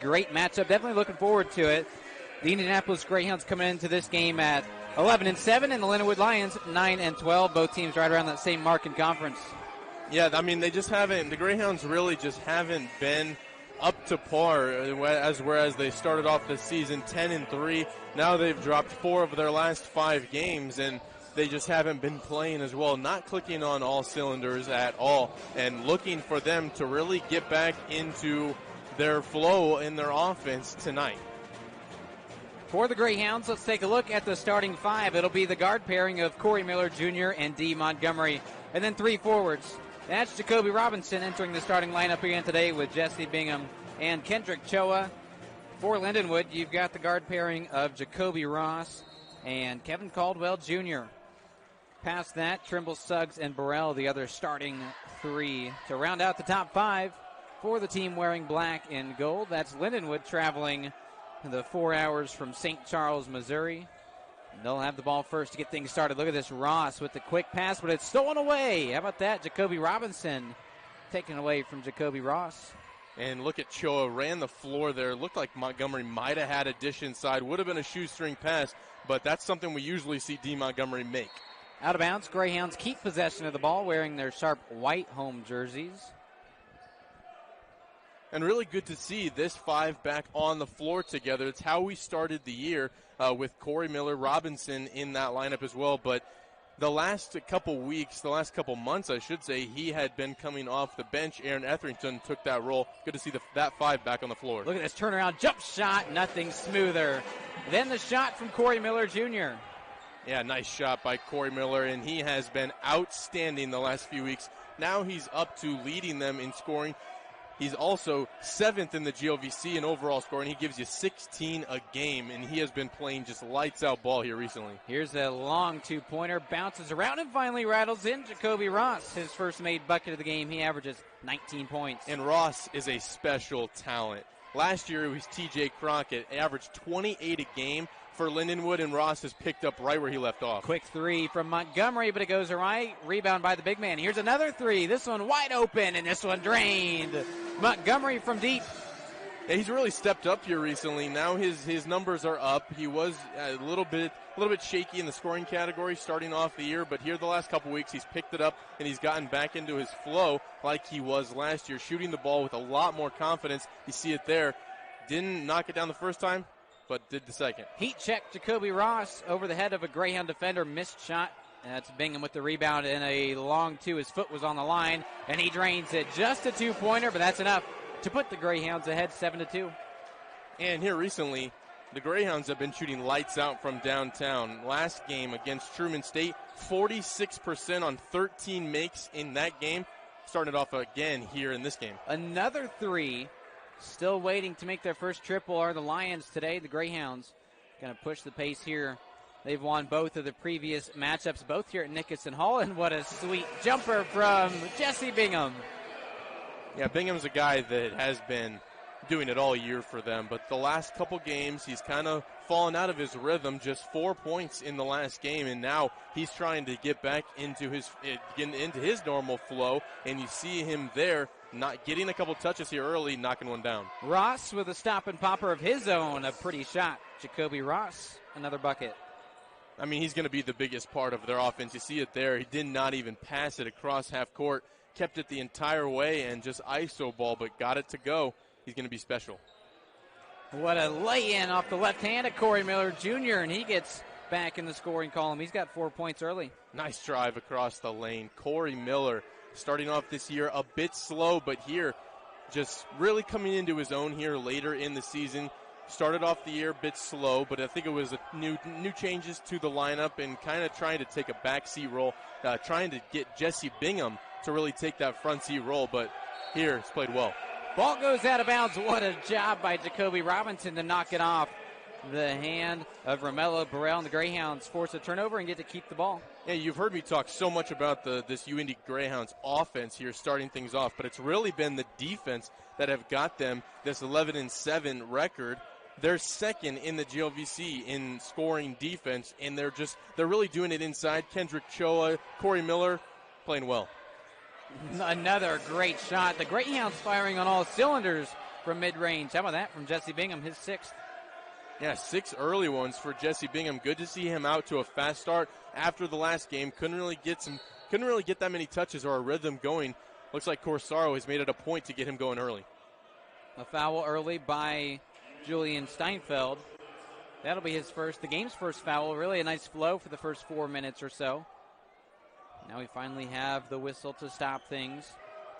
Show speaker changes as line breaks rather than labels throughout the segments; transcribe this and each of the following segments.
Great matchup. Definitely looking forward to it. The Indianapolis Greyhounds coming into this game at 11-7, and the Lindenwood Lions 9-12. Both teams right around that same mark in conference.
Yeah, I mean, they just haven't. The Greyhounds really just haven't been up to par. Whereas they started off the season 10-3. Now they've dropped 4 of their last 5 games, and they just haven't been playing as well, not clicking on all cylinders at all, and looking for them to really get back into their flow in their offense tonight.
For the Greyhounds, let's take a look at the starting 5. It'll be the guard pairing of Corey Miller Jr. and D. Montgomery, and then 3 forwards. That's Jacoby Robinson entering the starting lineup again today with Jesse Bingham and Kendrick Choa. For Lindenwood, you've got the guard pairing of Jacoby Ross and Kevin Caldwell Jr. Past that, Trimble, Suggs, and Burrell, the other starting 3. To round out the top 5 for the team wearing black and gold, that's Lindenwood traveling the 4 hours from St. Charles, Missouri. They'll have the ball first to get things started. Look at this, Ross with the quick pass, but it's stolen away. How about that? Jacoby Robinson taken away from Jacoby Ross.
And look at Choa, ran the floor there. Looked like Montgomery might have had a dish inside. Would have been a shoestring pass, but that's something we usually see D. Montgomery make.
Out of bounds, Greyhounds keep possession of the ball wearing their sharp white home jerseys.
And really good to see this 5 back on the floor together. It's how we started the year with Corey Miller, Robinson in that lineup as well. But the last couple weeks, the last couple months, I should say, he had been coming off the bench. Aaron Etherington took that role. Good to see that 5 back on the floor.
Look at this turnaround jump shot, nothing smoother. Then the shot from Corey Miller Jr.
Yeah, nice shot by Corey Miller, and he has been outstanding the last few weeks. Now he's up to leading them in scoring. He's also 7th in the GLVC in overall scoring. He gives you 16 a game, and he has been playing just lights-out ball here recently.
Here's a long 2-pointer, bounces around and finally rattles in. Jacoby Ross, his first made bucket of the game. He averages 19 points.
And Ross is a special talent. Last year it was TJ Crockett, averaged 28 a game for Lindenwood, and Ross has picked up right where he left off.
Quick 3 from Montgomery, but it goes awry. Rebound by the big man. Here's another 3. This one wide open, and this one drained. Montgomery from deep.
Yeah, he's really stepped up here recently. Now his numbers are up. He was a little bit shaky in the scoring category starting off the year, but here the last couple weeks he's picked it up and he's gotten back into his flow like he was last year, shooting the ball with a lot more confidence. You see it there. Didn't knock it down the first time, but did the second.
Heat check Jacoby Ross over the head of a Greyhound defender. Missed shot. That's Bingham with the rebound and a long 2. His foot was on the line, and he drains it. Just a 2-pointer, but that's enough to put the Greyhounds ahead 7-2.
And here recently, the Greyhounds have been shooting lights out from downtown. Last game against Truman State, 46% on 13 makes in that game. Started off again here in this game.
Another 3. Still waiting to make their first triple are the Lions today. The Greyhounds going to push the pace here. They've won both of the previous matchups, both here at Nickerson Hall, and what a sweet jumper from Jesse Bingham.
Yeah, Bingham's a guy that has been doing it all year for them, but the last couple games he's kind of fallen out of his rhythm. Just 4 points in the last game, and now he's trying to get back into his normal flow, and you see him there not getting a couple touches here early, knocking one down.
Ross with a stop and popper of his own, a pretty shot. Jacoby Ross, another bucket.
I mean, he's going to be the biggest part of their offense. You see it there. He did not even pass it across half court, kept it the entire way, and just ISO ball, but got it to go. He's going to be special.
What a lay-in off the left hand of Corey Miller Jr., and he gets back in the scoring column. He's got 4 points early.
Nice drive across the lane. Corey Miller starting off this year a bit slow, but here just really coming into his own here later in the season. Started off the year a bit slow, but I think it was a new changes to the lineup and kind of trying to take a backseat role, trying to get Jesse Bingham to really take that front seat role, but here it's played well.
Ball goes out of bounds. What a job by Jacoby Robinson to knock it off the hand of Romello Burrell, and the Greyhounds force a turnover and get to keep the ball.
Yeah, you've heard me talk so much about this UIndy Greyhounds offense here starting things off, but it's really been the defense that have got them this 11-7 record. They're second in the GLVC in scoring defense, and they're really doing it inside. Kendrick Choa, Corey Miller playing well.
Another great shot. The Greyhounds firing on all cylinders from mid-range. How about that from Jesse Bingham, his 6th?
Yeah, 6 early ones for Jesse Bingham. Good to see him out to a fast start after the last game. Couldn't really get that many touches or a rhythm going. Looks like Corsaro has made it a point to get him going early.
A foul early by Julian Steinfeld. That'll be the game's first foul. Really a nice flow for the first 4 minutes or so. Now we finally have the whistle to stop things.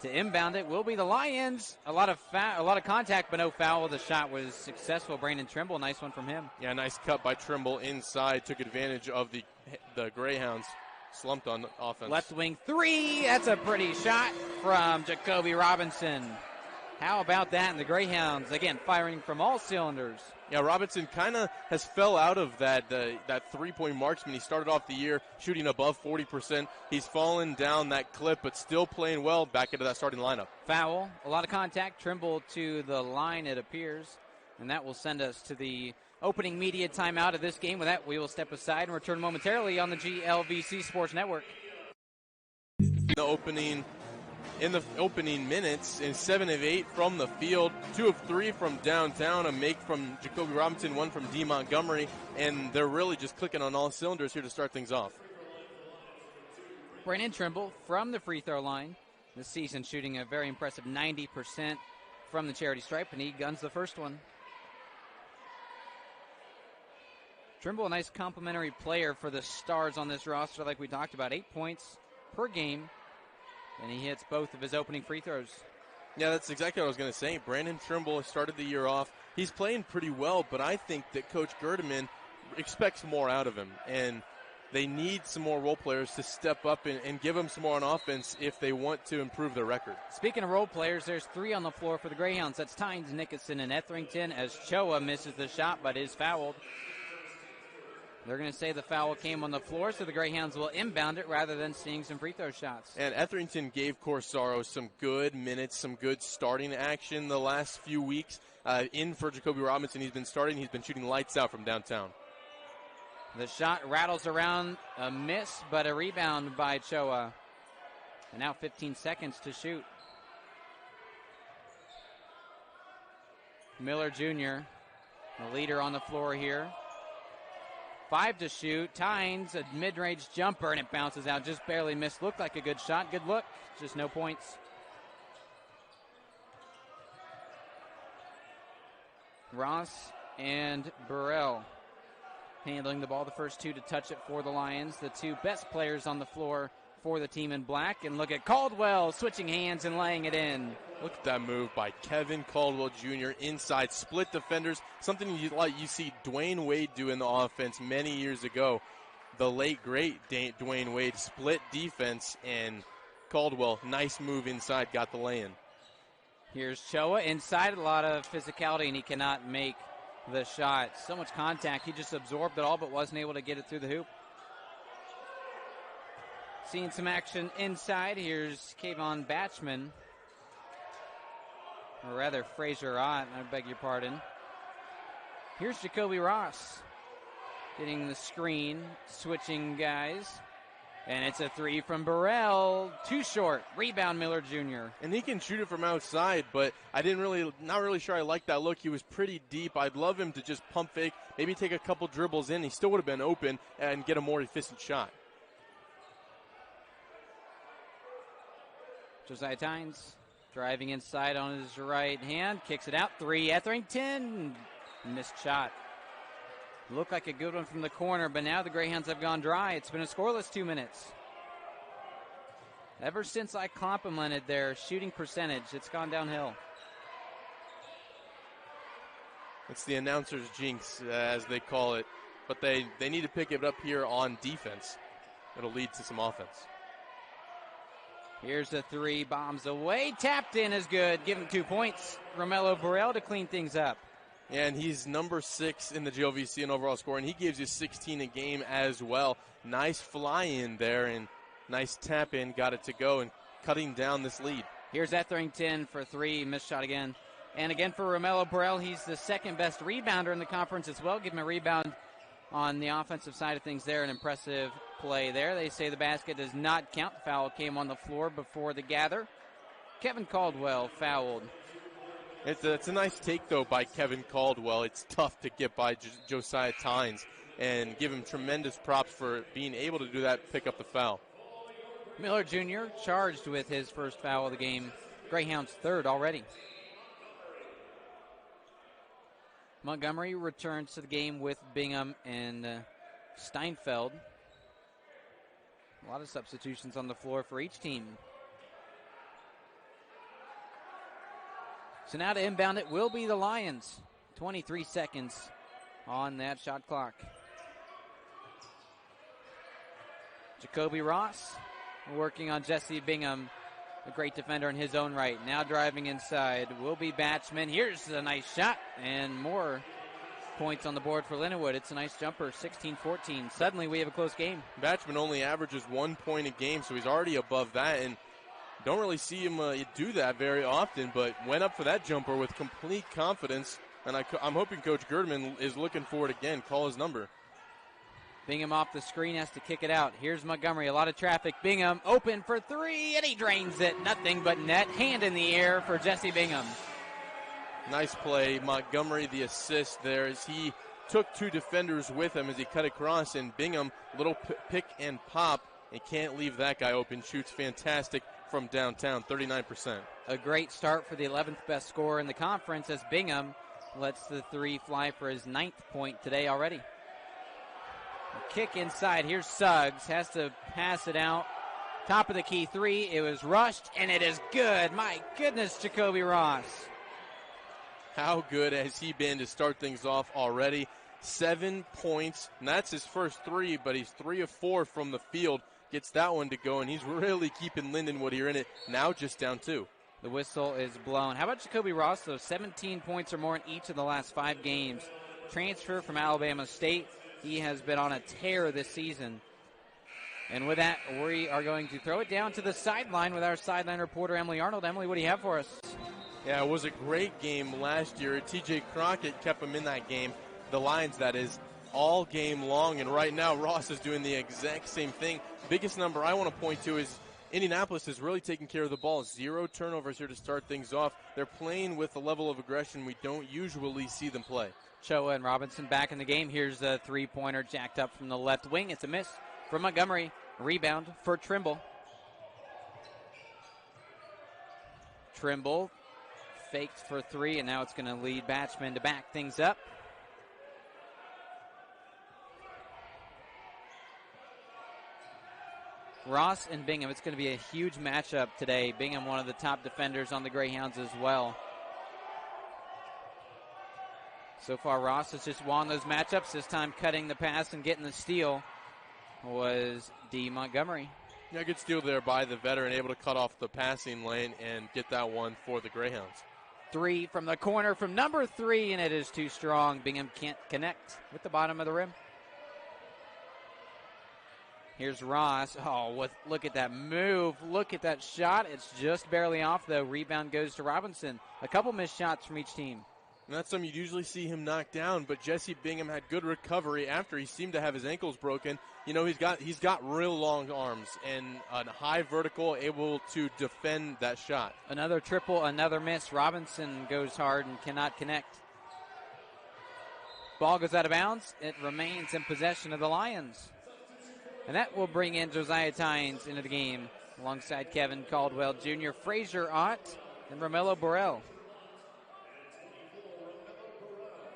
To inbound it will be the Lions. A lot of contact, but no foul. The shot was successful. Brandon Trimble, nice one from him.
Yeah, nice cut by Trimble inside. Took advantage of the Greyhounds. Slumped on offense.
Left wing 3. That's a pretty shot from Jacoby Robinson. How about that? And the Greyhounds, again, firing from all cylinders.
Yeah, Robinson kind of has fell out of that three-point marksman. He started off the year shooting above 40%. He's fallen down that clip, but still playing well back into that starting lineup.
Foul, a lot of contact. Trimble to the line, it appears. And that will send us to the opening media timeout of this game. With that, we will step aside and return momentarily on the GLVC Sports Network.
In the opening minutes, in 7 of 8 from the field, 2 of 3 from downtown, a make from Jacoby Robinson, 1 from D. Montgomery, and they're really just clicking on all cylinders here to start things off.
Brandon Trimble from the free throw line this season, shooting a very impressive 90% from the charity stripe, and he guns the first one. Trimble, a nice complimentary player for the Stars on this roster, like we talked about. 8 points per game. And he hits both of his opening free throws.
Yeah, that's exactly what I was going to say. Brandon Trimble has started the year off. He's playing pretty well, but I think that Coach Gerdeman expects more out of him. And they need some more role players to step up and give them some more on offense if they want to improve their record.
Speaking of role players, there's 3 on the floor for the Greyhounds. That's Tynes, Nickerson, and Etherington, as Choa misses the shot but is fouled. They're going to say the foul came on the floor, so the Greyhounds will inbound it rather than seeing some free throw shots.
And Etherington gave Corsaro some good minutes, some good starting action the last few weeks. In for Jacoby Robinson, he's been starting. He's been shooting lights out from downtown.
The shot rattles around, a miss, but a rebound by Choa. And now 15 seconds to shoot. Miller Jr., the leader on the floor here. 5 to shoot. Tynes, a mid-range jumper, and it bounces out. Just barely missed. Looked like a good shot. Good look. Just no points. Ross and Burrell handling the ball. The first 2 to touch it for the Lions. The 2 best players on the floor for the team in black. And look at Caldwell switching hands and laying it in.
Look at that move by Kevin Caldwell Jr. inside, split defenders, something you see Dwayne Wade do in the offense many years ago. The late, great Dwayne Wade split defense, and Caldwell, nice move inside, got the lay-in.
Here's Choa inside, a lot of physicality, and he cannot make the shot. So much contact, he just absorbed it all but wasn't able to get it through the hoop. Seeing some action inside, here's Kayvon Batchman. Or rather, Fraser Ott, I beg your pardon. Here's Jacoby Ross getting the screen, switching guys. And it's a 3 from Burrell. Too short. Rebound, Miller Jr.
And he can shoot it from outside, but not really sure I like that look. He was pretty deep. I'd love him to just pump fake, maybe take a couple dribbles in. He still would have been open and get a more efficient shot.
Josiah Tynes driving inside on his right hand, kicks it out. 3, Etherington. Missed shot. Looked like a good one from the corner, but now the Greyhounds have gone dry. It's been a scoreless 2 minutes. Ever since I complimented their shooting percentage, it's gone downhill.
It's the announcer's jinx, as they call it. But they need to pick it up here on defense. It'll lead to some offense.
Here's the 3, bombs away. Tapped in is good. Give him 2 points. Romello Burrell to clean things up.
And he's number 6 in the GLVC in overall scoring. He gives you 16 a game as well. Nice fly in there and nice tap in. Got it to go and cutting down this lead.
Here's Etherington for 3. Missed shot again. And again for Romello Burrell, he's the second best rebounder in the conference as well. Give him a rebound on the offensive side of things there. An impressive play there. They say the basket does not count. Foul came on the floor before the gather. Kevin Caldwell fouled.
It's a nice take, though, by Kevin Caldwell. It's tough to get by Josiah Tynes, and give him tremendous props for being able to do that, pick up the foul.
Miller Jr. charged with his first foul of the game. Greyhounds third already. Montgomery returns to the game with Bingham and Steinfeld. A lot of substitutions on the floor for each team. So now to inbound it will be the Lions. 23 seconds on that shot clock. Jacoby Ross working on Jesse Bingham, a great defender in his own right. Now driving inside will be Batchman. Here's a nice shot and more points on the board for Lindenwood. It's a nice jumper, 16-14. Suddenly we have a close game.
Batchman only averages 1 point a game, so he's already above that, and don't really see him do that very often, but went up for that jumper with complete confidence, and I'm hoping Coach Girdman is looking for it again. Call his number.
Bingham off the screen, has to kick it out. Here's Montgomery, a lot of traffic. Bingham open for three, and he drains it. Nothing but net. Hand in the air for Jesse Bingham.
Nice play. Montgomery, the assist there, as he took two defenders with him as he cut across, and Bingham, little pick and pop, and can't leave that guy open. Shoots fantastic from downtown, 39%.
A great start for the 11th best scorer in the conference, as Bingham lets the three fly for his 9th point today already. A kick inside. Here's Suggs. Has to pass it out. Top of the key three. It was rushed, and it is good. My goodness, Jacoby Ross.
How good has he been to start things off already? 7 points, and that's his first three, but he's 3 of 4 from the field. Gets that one to go, and he's really keeping Lindenwood here in it. Now just down 2.
The whistle is blown. How about Jacoby Ross, though? 17 points or more in each of the last 5 games. Transfer from Alabama State. He has been on a tear this season. And with that, we are going to throw it down to the sideline with our sideline reporter, Emily Arnold. Emily, what do you have for us?
Yeah, it was a great game last year. TJ Crockett kept him in that game, the Lions that is, all game long. And right now, Ross is doing the exact same thing. Biggest number I want to point to is Indianapolis is really taking care of the ball. 0 turnovers here to start things off. They're playing with a level of aggression we don't usually see them play.
Choa and Robinson back in the game. Here's a three-pointer jacked up from the left wing. It's a miss from Montgomery. Rebound for Trimble. Trimble faked for three, and now it's going to lead Batchman to back things up. Ross and Bingham, it's going to be a huge matchup today. Bingham, one of the top defenders on the Greyhounds as well. So far, Ross has just won those matchups. This time cutting the pass and getting the steal was D. Montgomery.
Yeah, good steal there by the veteran, able to cut off the passing lane and get that one for the Greyhounds.
Three from the corner from number 3, and it is too strong. Bingham can't connect with the bottom of the rim. Here's Ross. Oh, look at that move. Look at that shot. It's just barely off, though. Rebound goes to Robinson. A couple missed shots from each team.
And that's something you'd usually see him knock down, but Jesse Bingham had good recovery after he seemed to have his ankles broken. You know, he's got real long arms and a high vertical, able to defend that shot.
Another triple, another miss. Robinson goes hard and cannot connect. Ball goes out of bounds. It remains in possession of the Lions. And that will bring in Josiah Tynes into the game alongside Kevin Caldwell Jr., Frazier Ott, and Romello Burrell.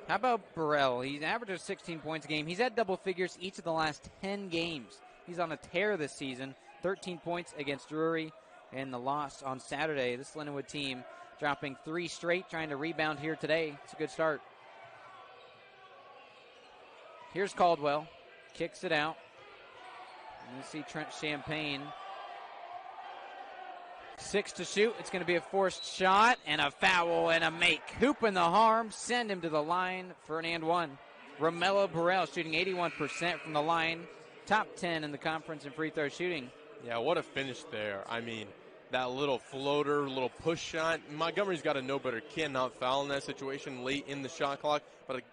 How about Burrell? He averages 16 points a game. He's had double figures each of the last 10 games. He's on a tear this season. 13 points against Drury and the loss on Saturday. This Lindenwood team dropping 3 straight, trying to rebound here today. It's a good start. Here's Caldwell. Kicks it out. And you see Trent Champagne. 6 to shoot. It's going to be a forced shot and a foul and a make. Hoop in the harm. Send him to the line for an and one. Romello Burrell shooting 81% from the line. Top 10 in the conference in free throw shooting.
Yeah, what a finish there. I mean, that little floater, little push shot. Montgomery's got to know better. Cannot foul in that situation late in the shot clock. But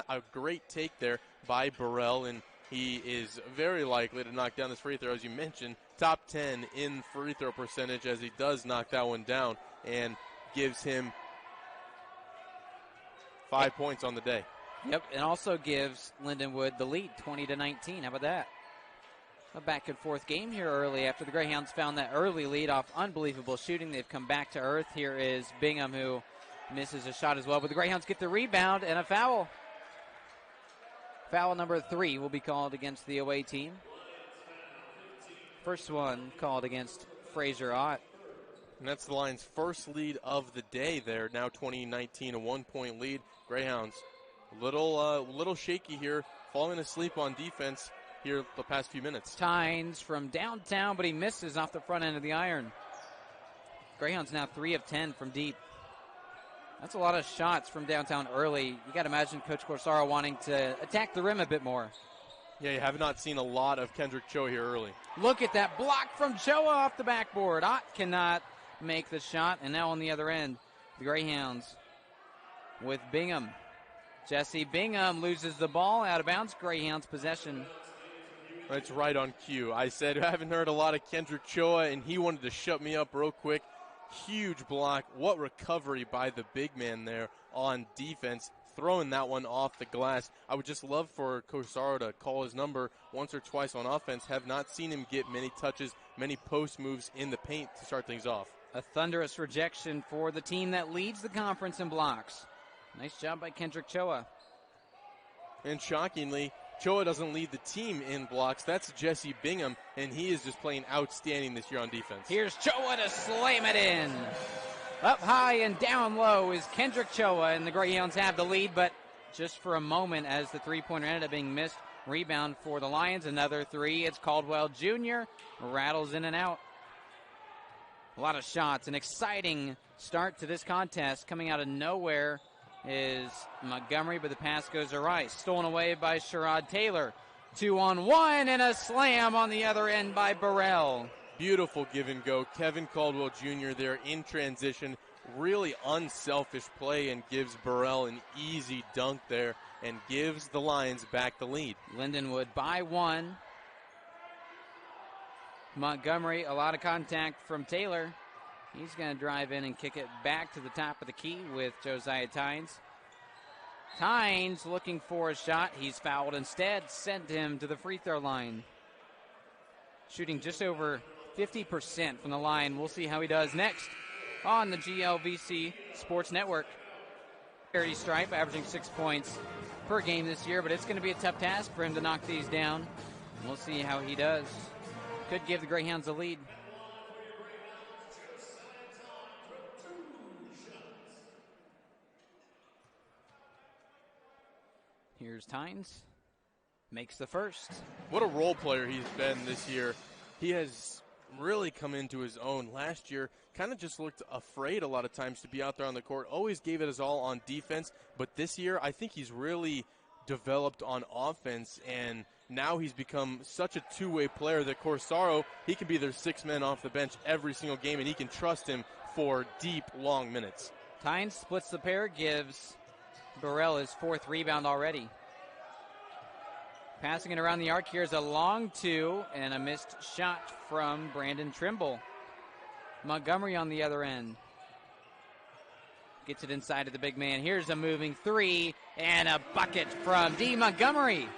a great take there by Burrell, and he is very likely to knock down this free throw. As you mentioned, top 10 in free throw percentage as he does knock that one down and gives him 5 points on the day.
Yep, and also gives Lindenwood the lead, 20-19. How about that? A back-and-forth game here early after the Greyhounds found that early lead off unbelievable shooting. They've come back to earth. Here is Bingham, who misses a shot as well, but the Greyhounds get the rebound and a foul. Foul number 3 will be called against the away team. First one called against Fraser Ott.
And that's the Lions' first lead of the day there. Now 20-19, a 1-point lead. Greyhounds a little shaky here, falling asleep on defense here the past few minutes.
Tynes from downtown, but he misses off the front end of the iron. Greyhounds now 3 of 10 from deep. That's a lot of shots from downtown early. You got to imagine Coach Corsaro wanting to attack the rim a bit more.
Yeah, you have not seen a lot of Kendrick Choa here early.
Look at that block from Choa off the backboard. Ott cannot make the shot, and now on the other end, the Greyhounds with Bingham. Jesse Bingham loses the ball out of bounds. Greyhounds possession.
That's right on cue. I said I haven't heard a lot of Kendrick Choa, and he wanted to shut me up real quick. Huge block. What recovery by the big man there on defense, throwing that one off the glass. I would just love for Corsaro to call his number once or twice on offense. Have not seen him get many touches, many post moves in the paint to start things off.
A thunderous rejection for the team that leads the conference in blocks. Nice job by Kendrick Choa.
And shockingly, Choa doesn't lead the team in blocks. That's Jesse Bingham, and he is just playing outstanding this year on defense.
Here's Choa to slam it in. Up high and down low is Kendrick Choa, and the Greyhounds have the lead, but just for a moment as the three-pointer ended up being missed. Rebound for the Lions, another 3. It's Caldwell Jr. Rattles in and out. A lot of shots, an exciting start to this contest. Coming out of nowhere is Montgomery, but the pass goes to Rice. Stolen away by Sherrod Taylor. 2-on-1 and a slam on the other end by Burrell.
Beautiful give and go. Kevin Caldwell Jr. there in transition. Really unselfish play and gives Burrell an easy dunk there and gives the Lions back the lead.
Lindenwood by 1. Montgomery, a lot of contact from Taylor. He's going to drive in and kick it back to the top of the key with Josiah Tynes. Tynes looking for a shot. He's fouled instead. Sent him to the free throw line. Shooting just over 50% from the line. We'll see how he does next on the GLVC Sports Network. Charity Stripe averaging 6 points per game this year, but it's going to be a tough task for him to knock these down. We'll see how he does. Could give the Greyhounds a lead. Here's Tynes. Makes the first.
What a role player he's been this year. He has really come into his own. Last year, kind of just looked afraid a lot of times to be out there on the court. Always gave it his all on defense. But this year, I think he's really developed on offense. And now he's become such a two-way player that Corsaro, he can be their sixth man off the bench every single game, and he can trust him for deep, long minutes.
Tynes splits the pair, gives Burrell his 4th rebound already. Passing it around the arc, here's a long 2 and a missed shot from Brandon Trimble. Montgomery on the other end. Gets it inside of the big man. Here's a moving 3 and a bucket from D. Montgomery.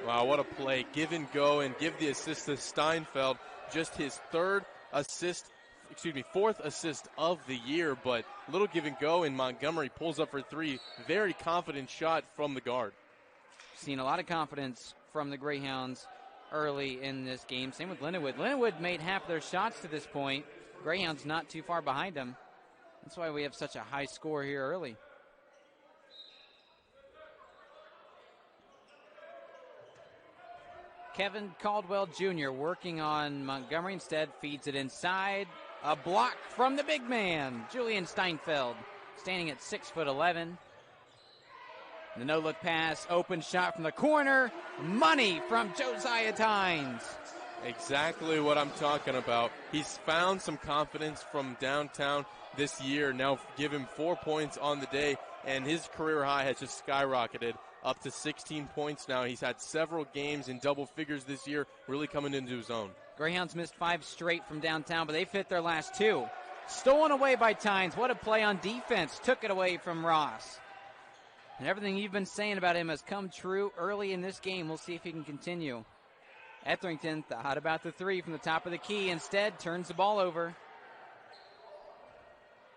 Wow, what a play. Give and go and give the assist to Steinfeld. Just his 4th assist of the year, but little give and go, and Montgomery pulls up for 3. Very confident shot from the guard.
Seen a lot of confidence from the Greyhounds early in this game. Same with Lindenwood. Lindenwood made half their shots to this point. Greyhounds not too far behind them. That's why we have such a high score here early. Kevin Caldwell Jr. working on Montgomery. Instead feeds it inside. A block from the big man, Julian Steinfeld, standing at 6'11". The no-look pass, open shot from the corner. Money from Josiah Tynes.
Exactly what I'm talking about. He's found some confidence from downtown this year. Now give him 4 points on the day, and his career high has just skyrocketed up to 16 points now. He's had several games in double figures this year, really coming into his own.
Greyhounds missed 5 straight from downtown, but they fit their last 2. Stolen away by Tynes. What a play on defense. Took it away from Ross. And everything you've been saying about him has come true early in this game. We'll see if he can continue. Etherington thought about the three from the top of the key. Instead, turns the ball over.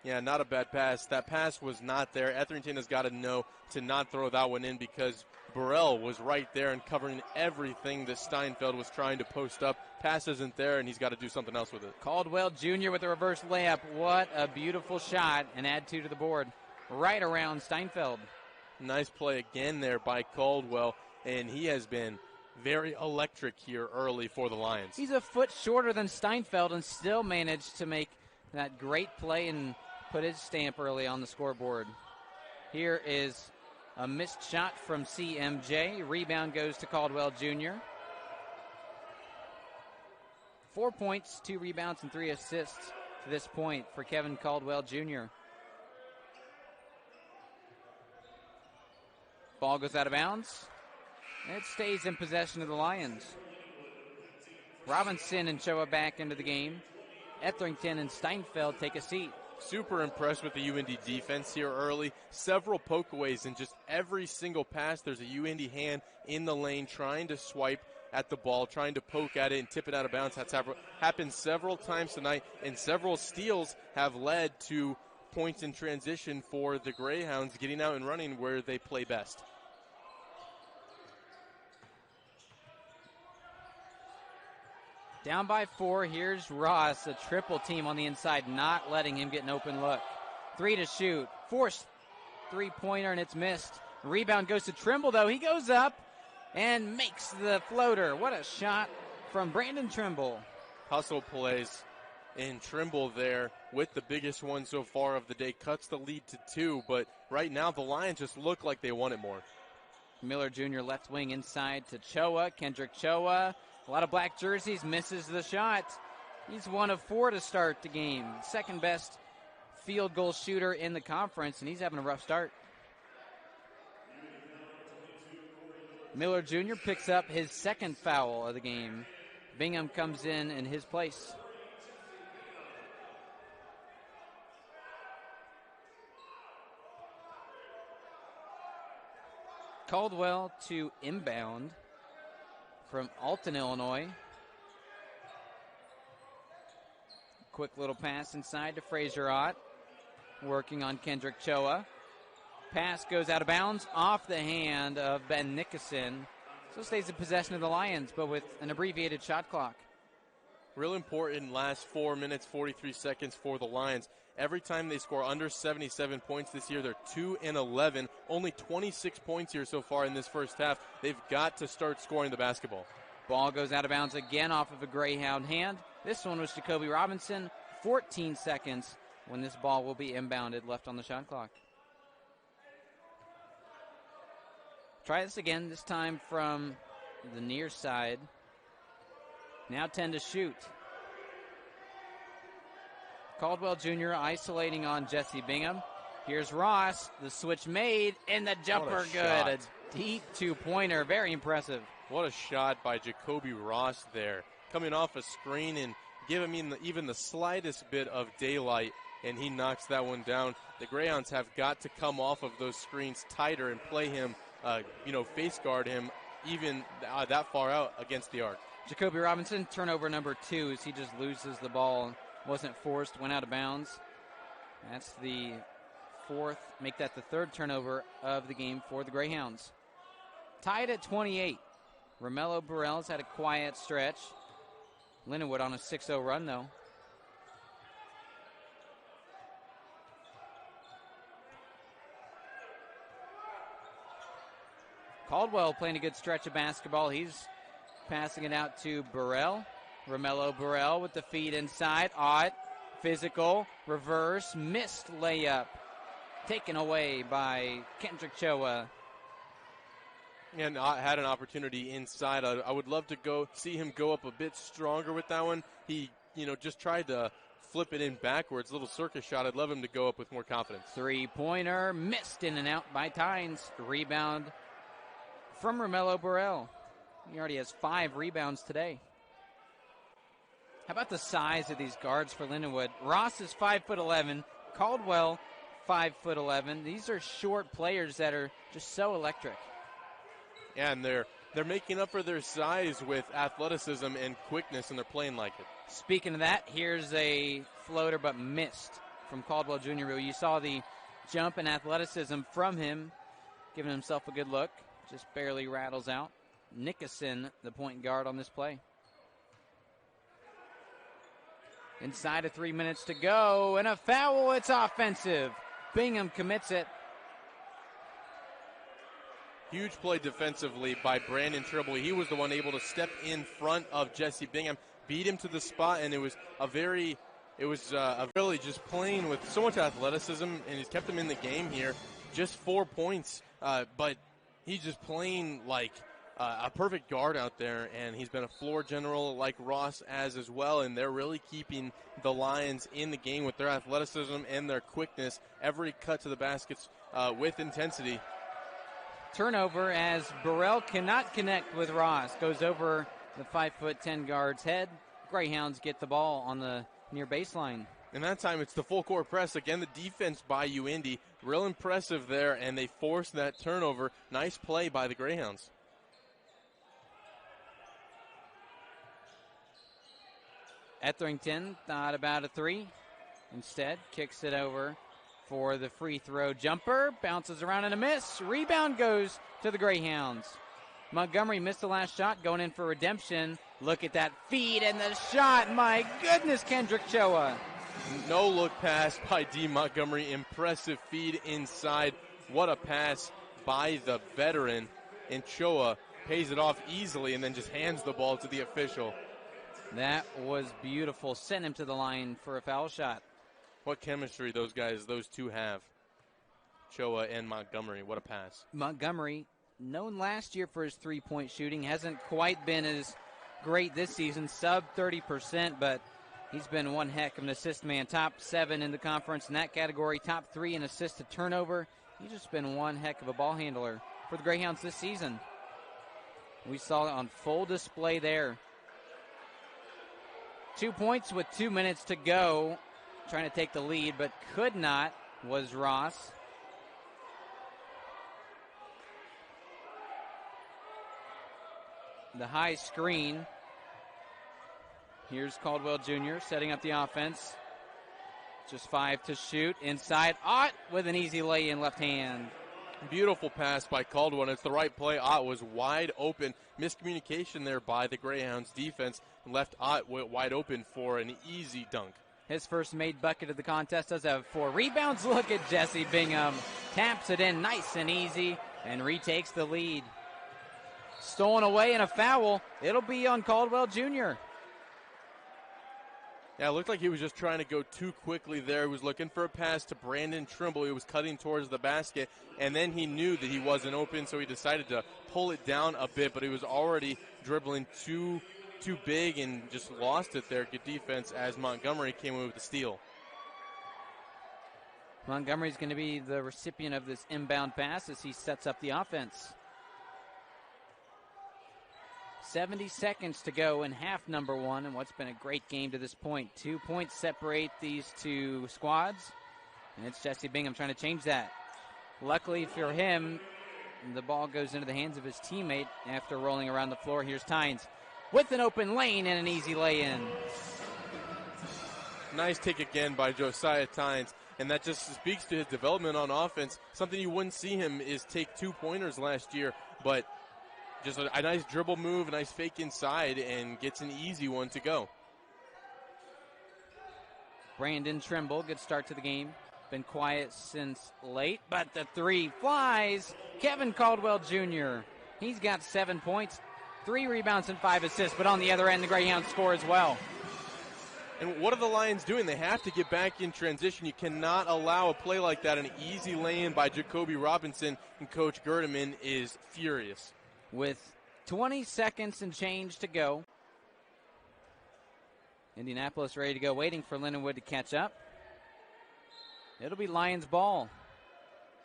Yeah, not a bad pass. That pass was not there. Etherington has got to know to not throw that one in because Burrell was right there and covering everything that Steinfeld was trying to post up. Pass isn't there, and he's got to do something else with it.
Caldwell Jr. with a reverse layup. What a beautiful shot, and add 2 to the board. Right around Steinfeld.
Nice play again there by Caldwell, and he has been very electric here early for the Lions.
He's a foot shorter than Steinfeld and still managed to make that great play and put his stamp early on the scoreboard. Here is a missed shot from CMJ. Rebound goes to Caldwell Jr. 4 points, 2 rebounds, and 3 assists to this point for Kevin Caldwell Jr. Ball goes out of bounds. It stays in possession of the Lions. Robinson and Choa back into the game. Etherington and Steinfeld take a seat.
Super impressed with the UND defense here early. Several pokeaways in just every single pass. There's a UND hand in the lane trying to swipe at the ball, trying to poke at it and tip it out of bounds. That's happened several times tonight, and several steals have led to points in transition for the Greyhounds getting out and running where they play best.
Down by 4, here's Ross, a triple team on the inside, not letting him get an open look. 3 to shoot, forced three-pointer, and it's missed. Rebound goes to Trimble, though. He goes up and makes the floater. What a shot from Brandon Trimble.
Hustle plays, and Trimble there with the biggest one so far of the day. Cuts the lead to 2, but right now the Lions just look like they want it more.
Miller Jr. left wing inside to Choa, Kendrick Choa. A lot of black jerseys, misses the shot. He's 1 of 4 to start the game. Second best field goal shooter in the conference, and he's having a rough start. Miller Jr. picks up his second foul of the game. Bingham comes in his place. Caldwell to inbound from Alton, Illinois. Quick little pass inside to Fraser Ott. Working on Kendrick Choa. Pass goes out of bounds off the hand of Ben Nickerson. So stays in possession of the Lions, but with an abbreviated shot clock.
Real important last 4 minutes, 43 seconds for the Lions. Every time they score under 77 points this year, they're 2-11. Only 26 points here so far in this first half. They've got to start scoring the basketball.
Ball goes out of bounds again off of a Greyhound hand. This one was Jacoby Robinson. 14 seconds when this ball will be inbounded, left on the shot clock. Try this again, this time from the near side. Now 10 to shoot. Caldwell Jr. isolating on Jesse Bingham. Here's Ross, the switch made, and the jumper good. A deep two-pointer, very impressive.
What a shot by Jacoby Ross there. Coming off a screen and giving him even the slightest bit of daylight, and he knocks that one down. The Greyhounds have got to come off of those screens tighter and play him, face guard him even that far out against the arc.
Jacoby Robinson, turnover number 2 as he just loses the ball. Wasn't forced, went out of bounds. That's the 4th, make that the 3rd turnover of the game for the Greyhounds. Tied at 28. Romello Burrell's had a quiet stretch. Lindenwood on a 6-0 run, though. Caldwell playing a good stretch of basketball. He's passing it out to Burrell. Romello Burrell with the feed inside. Ott, physical, reverse, missed layup. Taken away by Kendrick Choa.
And had an opportunity inside. I would love to see him go up a bit stronger with that one. He, just tried to flip it in backwards, little circus shot. I'd love him to go up with more confidence.
Three-pointer, missed in and out by Tynes. Rebound from Romello Burrell. He already has 5 rebounds today. How about the size of these guards for Lindenwood? Ross is 5'11", Caldwell 5'11". These are short players that are just so electric.
Yeah, and they're making up for their size with athleticism and quickness, and they're playing like it.
Speaking of that, here's a floater but missed from Caldwell Jr. You saw the jump and athleticism from him, giving himself a good look. Just barely rattles out. Nickerson, the point guard on this play. Inside of 3 minutes to go, and a foul. It's offensive. Bingham commits it.
Huge play defensively by Brandon Tribble. He was the one able to step in front of Jesse Bingham, beat him to the spot, and it was really just playing with so much athleticism, and he's kept him in the game here. Just 4 points, but he's just playing like a perfect guard out there, and he's been a floor general like Ross as well, and they're really keeping the Lions in the game with their athleticism and their quickness. Every cut to the baskets with intensity.
Turnover as Burrell cannot connect with Ross. Goes over the 5'10" guard's head. Greyhounds get the ball on the near baseline.
And that time it's the full court press. Again, the defense by UIndy. Real impressive there, and they forced that turnover. Nice play by the Greyhounds.
Etherington thought about a three. Instead, kicks it over for the free throw jumper. Bounces around and a miss. Rebound goes to the Greyhounds. Montgomery missed the last shot, going in for redemption. Look at that feed and the shot. My goodness, Kendrick Choa.
No look pass by D. Montgomery. Impressive feed inside. What a pass by the veteran. And Choa pays it off easily and then just hands the ball to the official.
That was beautiful. Sent him to the line for a foul shot.
What chemistry those two have. Choa and Montgomery. What a pass.
Montgomery, known last year for his three-point shooting, hasn't quite been as great this season, sub 30%, but he's been one heck of an assist man. Top 7 in the conference in that category, top 3 in assist to turnover. He's just been one heck of a ball handler for the Greyhounds this season. We saw it on full display there. 2 points with 2 minutes to go. Trying to take the lead, but could not, was Ross. The high screen. Here's Caldwell Jr. setting up the offense. Just 5 to shoot. Inside, Ott with an easy lay-in left hand.
Beautiful pass by Caldwell. It's the right play. Ott was wide open. Miscommunication there by the Greyhounds defense. Left Ott wide open for an easy dunk.
His first made bucket of the contest does have 4 rebounds. Look at Jesse Bingham. Taps it in nice and easy and retakes the lead. Stolen away and a foul. It'll be on Caldwell Jr.
Yeah, it looked like he was just trying to go too quickly there. He was looking for a pass to Brandon Trimble. He was cutting towards the basket, and then he knew that he wasn't open, so he decided to pull it down a bit, but he was already dribbling too big and just lost it there. Good defense as Montgomery came in with the steal.
Montgomery's going to be the recipient of this inbound pass as he sets up the offense. 70 seconds to go in half number 1, and what's been a great game to this point. 2 points separate these two squads, and it's Jesse Bingham trying to change that. Luckily for him, the ball goes into the hands of his teammate after rolling around the floor. Here's Tynes with an open lane and an easy lay-in.
Nice take again by Josiah Tynes, and that just speaks to his development on offense. Something you wouldn't see him is take 2-pointers last year, but just a nice dribble move, a nice fake inside, and gets an easy one to go.
Brandon Trimble, good start to the game. Been quiet since late, but the three flies. Kevin Caldwell Jr., he's got 7 points, 3 rebounds and 5 assists, but on the other end, the Greyhounds score as well.
And what are the Lions doing? They have to get back in transition. You cannot allow a play like that. An easy lay-in by Jacoby Robinson, and Coach Gerdeman is furious.
With 20 seconds and change to go. Indianapolis ready to go, waiting for Lindenwood to catch up. It'll be Lions ball.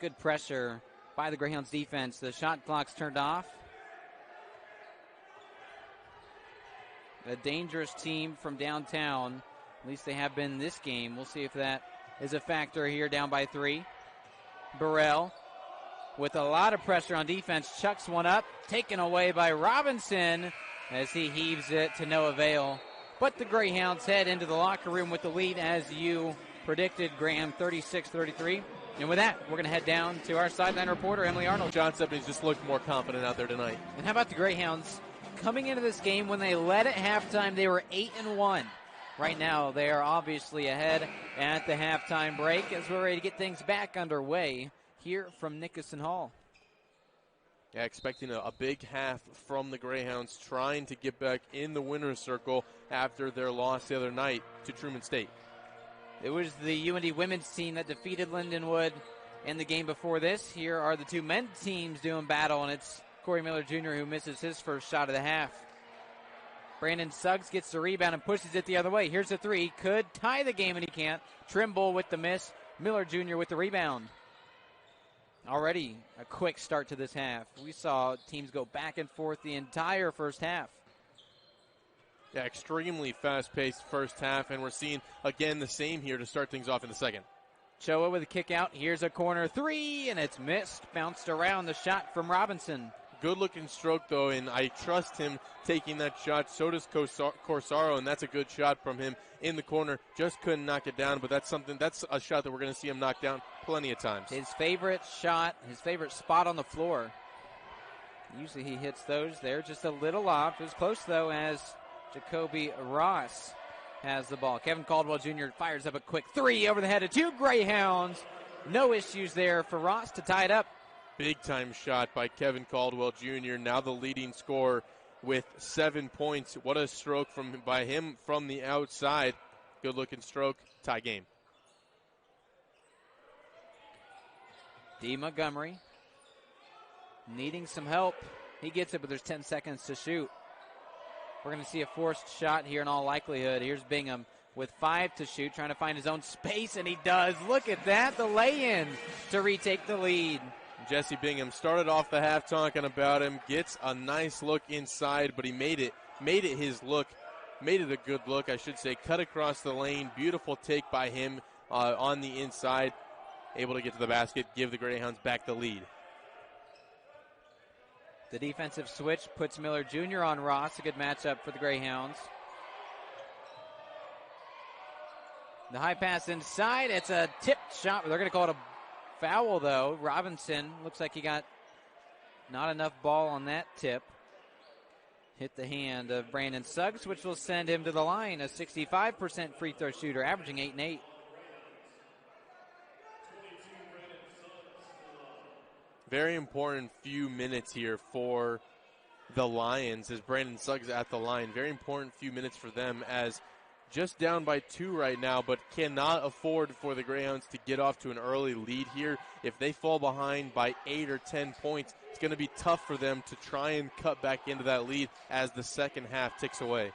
Good pressure by the Greyhounds defense. The shot clock's turned off. A dangerous team from downtown. At least they have been this game. We'll see if that is a factor here, down by 3. Burrell with a lot of pressure on defense, chucks one up, taken away by Robinson as he heaves it to no avail. But the Greyhounds head into the locker room with the lead, as you predicted, Graham, 36-33. And with that, we're going to head down to our sideline reporter, Emily Arnold.
John Stepney's just looked more confident out there tonight.
And how about the Greyhounds? Coming into this game, when they led at halftime, they were 8-1. Right now, they are obviously ahead at the halftime break as we're ready to get things back underway here from Nickerson Hall.
Yeah, expecting a big half from the Greyhounds, trying to get back in the winner's circle after their loss the other night to Truman State.
It was the UND women's team that defeated Lindenwood in the game before this. Here are the two men's teams doing battle, and it's Corey Miller Jr. who misses his first shot of the half. Brandon Suggs gets the rebound and pushes it the other way. Here's a three. Could tie the game, and he can't. Trimble with the miss. Miller Jr. with the rebound. Already a quick start to this half. We saw teams go back and forth the entire first half.
Yeah, extremely fast-paced first half, and we're seeing, again, the same here to start things off in the second.
Choa with a kick out. Here's a corner three, and it's missed. Bounced around the shot from Robinson.
Good-looking stroke, though, and I trust him taking that shot. So does Corsaro, and that's a good shot from him in the corner. Just couldn't knock it down, but that's a shot that we're going to see him knock down plenty of times.
His favorite shot, his favorite spot on the floor. Usually he hits those there just a little off. It was close, though, as Jacoby Ross has the ball. Kevin Caldwell Jr. fires up a quick three over the head of two Greyhounds. No issues there for Ross to tie it up.
Big-time shot by Kevin Caldwell Jr., now the leading scorer with 7 points. What a stroke by him from the outside. Good-looking stroke. Tie game.
D. Montgomery needing some help. He gets it, but there's 10 seconds to shoot. We're going to see a forced shot here in all likelihood. Here's Bingham with 5 to shoot, trying to find his own space, and he does. Look at that, the lay-in to retake the lead.
Jesse Bingham started off the half talking about him, gets a nice look inside, but he made it his look, made it a good look, I should say. Cut across the lane, beautiful take by him on the inside, able to get to the basket, give the Greyhounds back the lead.
The defensive switch puts Miller Jr. on Ross, a good matchup for the Greyhounds. The high pass inside, it's a tipped shot, they're going to call it a foul, though. Robinson looks like he got not enough ball on that tip. Hit the hand of Brandon Suggs, which will send him to the line, a 65% free throw shooter, averaging 8 and 8.
Very important few minutes here for the Lions as Brandon Suggs at the line. Very important few minutes for them as just down by 2 right now, but cannot afford for the Greyhounds to get off to an early lead here. If they fall behind by 8 or 10 points, it's going to be tough for them to try and cut back into that lead as the second half ticks away.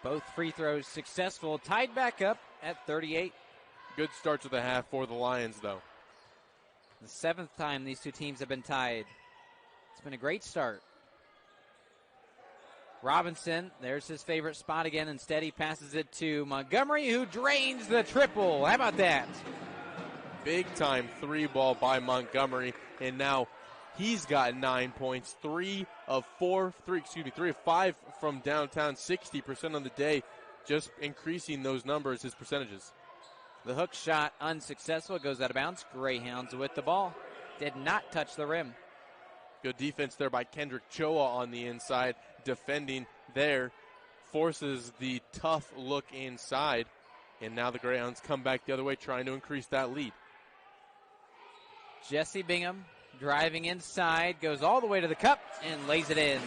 Both free throws successful, tied back up at 38.
Good start to the half for the Lions, though.
The 7th time these two teams have been tied. It's been a great start. Robinson, there's his favorite spot again. Instead, he passes it to Montgomery, who drains the triple. How about that?
Big-time 3-ball by Montgomery, and now he's got 9 points. 3 of 5 from downtown, 60% on the day, just increasing those numbers, his percentages.
The hook shot unsuccessful, goes out of bounds. Greyhounds with the ball. Did not touch the rim.
Good defense there by Kendrick Choa on the inside. Defending there, forces the tough look inside, and now the Greyhounds come back the other way, trying to increase that lead.
Jesse Bingham driving inside, goes all the way to the cup and lays it in.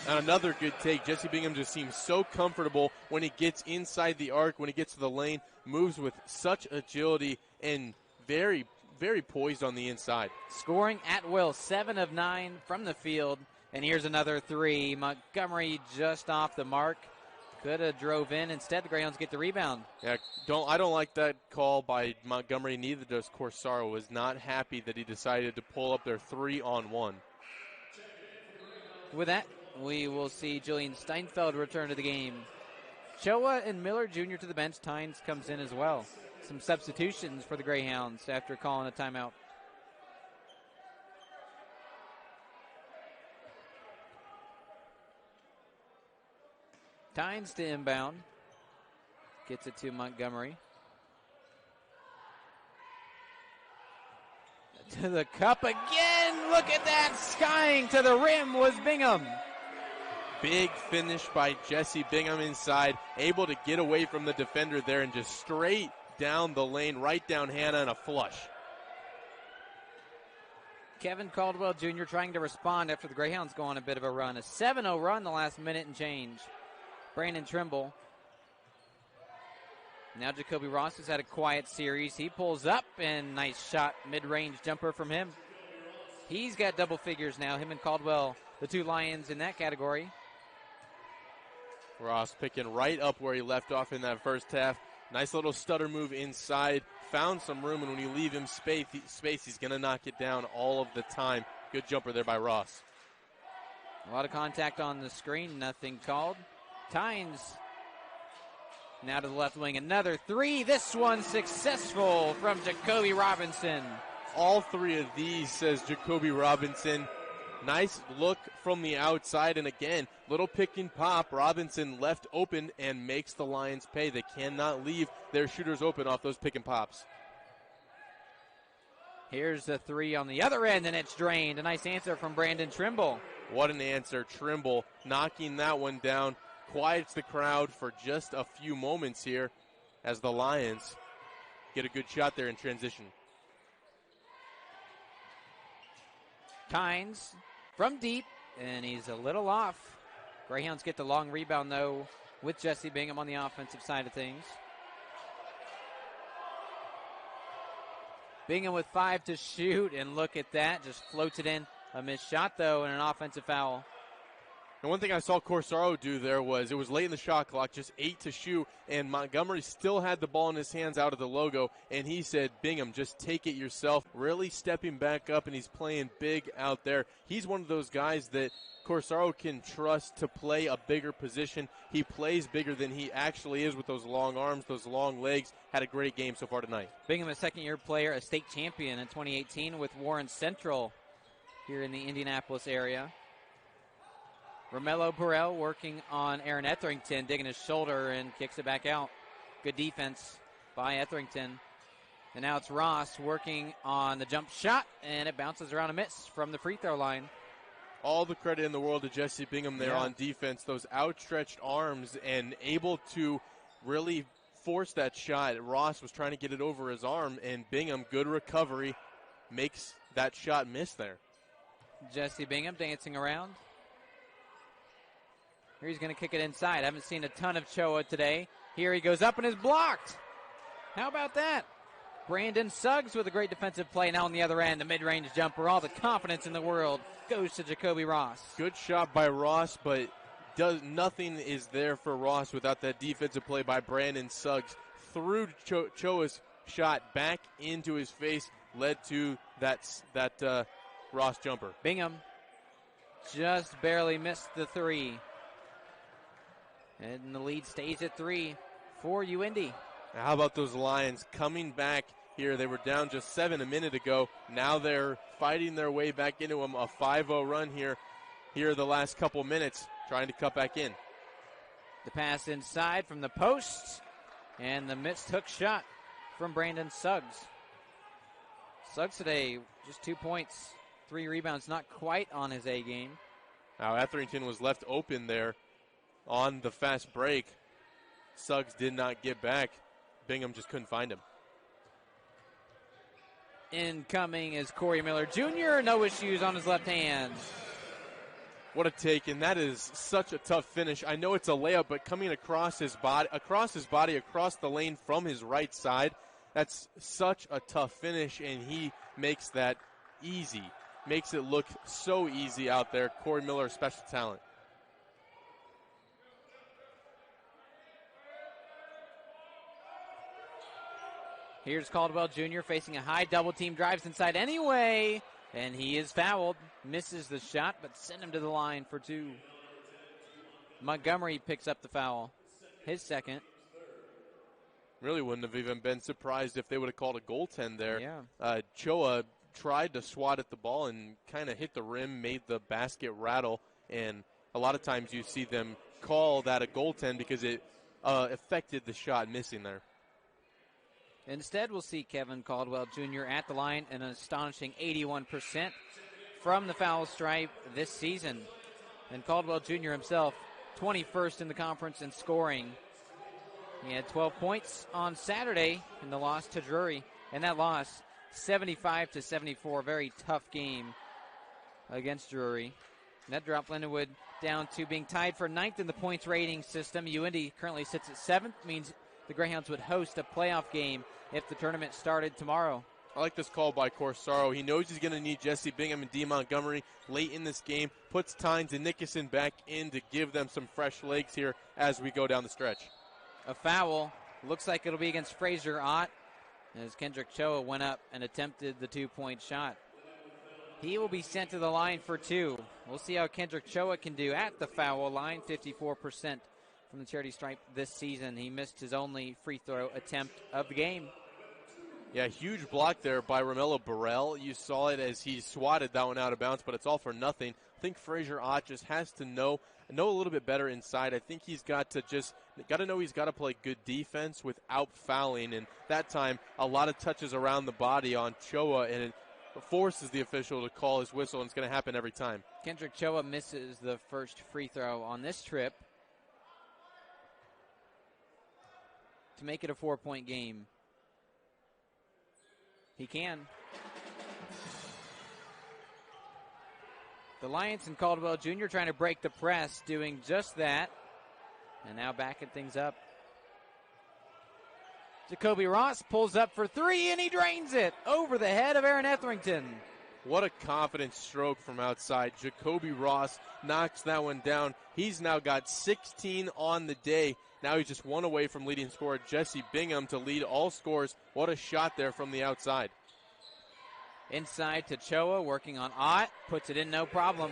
And another good take. Jesse Bingham just seems so comfortable when he gets inside the arc, when he gets to the lane, moves with such agility and very, very poised on the inside.
Scoring at will, 7 of 9 from the field. And here's another 3. Montgomery just off the mark. Could have drove in. Instead, the Greyhounds get the rebound.
Yeah, I don't like that call by Montgomery. Neither does Corsaro. Was not happy that he decided to pull up their 3-on-1.
With that, we will see Julian Steinfeld return to the game. Choa and Miller Jr. to the bench. Tynes comes in as well. Some substitutions for the Greyhounds after calling a timeout. Tynes to inbound. Gets it to Montgomery. To the cup again. Look at that. Skying to the rim was Bingham.
Big finish by Jesse Bingham inside. Able to get away from the defender there and just straight down the lane, right down Hannah and a flush.
Kevin Caldwell Jr. trying to respond after the Greyhounds go on a bit of a run. A 7-0 run the last minute and change. Brandon Trimble. Now Jacoby Ross has had a quiet series. He pulls up and nice shot, mid-range jumper from him. He's got double figures now, him and Caldwell, the two Lions in that category.
Ross picking right up where he left off in that first half. Nice little stutter move inside. Found some room, and when you leave him space he's going to knock it down all of the time. Good jumper there by Ross.
A lot of contact on the screen, nothing called. Tynes now to the left wing, another three. This one successful from Jacoby Robinson.
All three of these, says Jacoby Robinson. Nice look from the outside, and again, little pick and pop. Robinson left open and makes the Lions pay. They cannot leave their shooters open off those pick and pops.
Here's the three on the other end, and it's drained. A nice answer from Brandon Trimble.
What an answer. Trimble knocking that one down. Quiets the crowd for just a few moments here as the Lions get a good shot there in transition.
Tynes from deep, and he's a little off. Greyhounds get the long rebound, though, with Jesse Bingham on the offensive side of things. Bingham with 5 to shoot, and look at that, just floats it in. A missed shot, though, and an offensive foul.
And one thing I saw Corsaro do there was, it was late in the shot clock, just 8 to shoot, and Montgomery still had the ball in his hands out of the logo, and he said, Bingham, just take it yourself. Really stepping back up, and he's playing big out there. He's one of those guys that Corsaro can trust to play a bigger position. He plays bigger than he actually is with those long arms, those long legs. Had a great game so far tonight.
Bingham, a second-year player, a state champion in 2018 with Warren Central here in the Indianapolis area. Romello Burrell working on Aaron Etherington, digging his shoulder and kicks it back out. Good defense by Etherington. And now it's Ross working on the jump shot, and it bounces around a miss from the free throw line.
All the credit in the world to Jesse Bingham there on defense. Those outstretched arms and able to really force that shot. Ross was trying to get it over his arm, and Bingham, good recovery, makes that shot miss there.
Jesse Bingham dancing around. Here he's going to kick it inside. I haven't seen a ton of Choa today. Here he goes up and is blocked. How about that? Brandon Suggs with a great defensive play. Now on the other end, the mid-range jumper. All the confidence in the world goes to Jacoby Ross.
Good shot by Ross, but nothing is there for Ross without that defensive play by Brandon Suggs. Threw Choa's shot back into his face, led to that Ross jumper.
Bingham just barely missed the three. And the lead stays at 3 for UIndy.
How about those Lions coming back here? They were down just 7 a minute ago. Now they're fighting their way back into them. A 5-0 run here the last couple minutes, trying to cut back in.
The pass inside from the post, and the missed hook shot from Brandon Suggs. Suggs today, just 2 points, 3 rebounds, not quite on his A game.
Now Etherington was left open there on the fast break. Suggs did not get back. Bingham just couldn't find him.
Incoming is Corey Miller Jr. No issues on his left hand.
What a take, and that is such a tough finish. I know it's a layup, but coming across his body, across the lane from his right side, that's such a tough finish, and he makes that easy. Makes it look so easy out there. Corey Miller, special talent.
Here's Caldwell Jr. facing a high double team, drives inside anyway, and he is fouled. Misses the shot, but send him to the line for 2. Montgomery picks up the foul. his second.
Really wouldn't have even been surprised if they would have called a goaltend there.
Yeah.
Choa tried to swat at the ball and kind of hit the rim, made the basket rattle, and a lot of times you see them call that a goaltend because it affected the shot missing there.
Instead, we'll see Kevin Caldwell Jr. at the line, an astonishing 81% from the foul stripe this season. And Caldwell Jr. himself, 21st in the conference in scoring. He had 12 points on Saturday in the loss to Drury, and that loss, 75-74, very tough game against Drury. And that dropped Lindenwood down to being tied for 9th in the points rating system. UIndy currently sits at 7th, means the Greyhounds would host a playoff game if the tournament started tomorrow.
I like this call by Corsaro. He knows he's going to need Jesse Bingham and D. Montgomery late in this game. Puts Tynes and Nickerson back in to give them some fresh legs here as we go down the stretch.
A foul. Looks like it'll be against Fraser Ott as Kendrick Choa went up and attempted the 2-point shot. He will be sent to the line for 2. We'll see how Kendrick Choa can do at the foul line, 54% from the charity stripe this season. He missed his only free throw attempt of the game.
Yeah, huge block there by Romello Burrell. You saw it as he swatted that one out of bounds, but it's all for nothing. I think Fraser Ott just has to know a little bit better inside. I think he's got to know he's got to play good defense without fouling, and that time a lot of touches around the body on Choa, and it forces the official to call his whistle, and it's going to happen every time.
Kendrick Choa misses the first free throw on this trip to make it a 4-point game. He can. The Lions and Caldwell Jr. trying to break the press, doing just that. And now backing things up. Jacoby Ross pulls up for 3, and he drains it over the head of Aaron Etherington.
What a confident stroke from outside. Jacoby Ross knocks that one down. He's now got 16 on the day. Now he's just one away from leading scorer Jesse Bingham to lead all scores. What a shot there from the outside.
Inside to Choa, working on Ott, puts it in, no problem.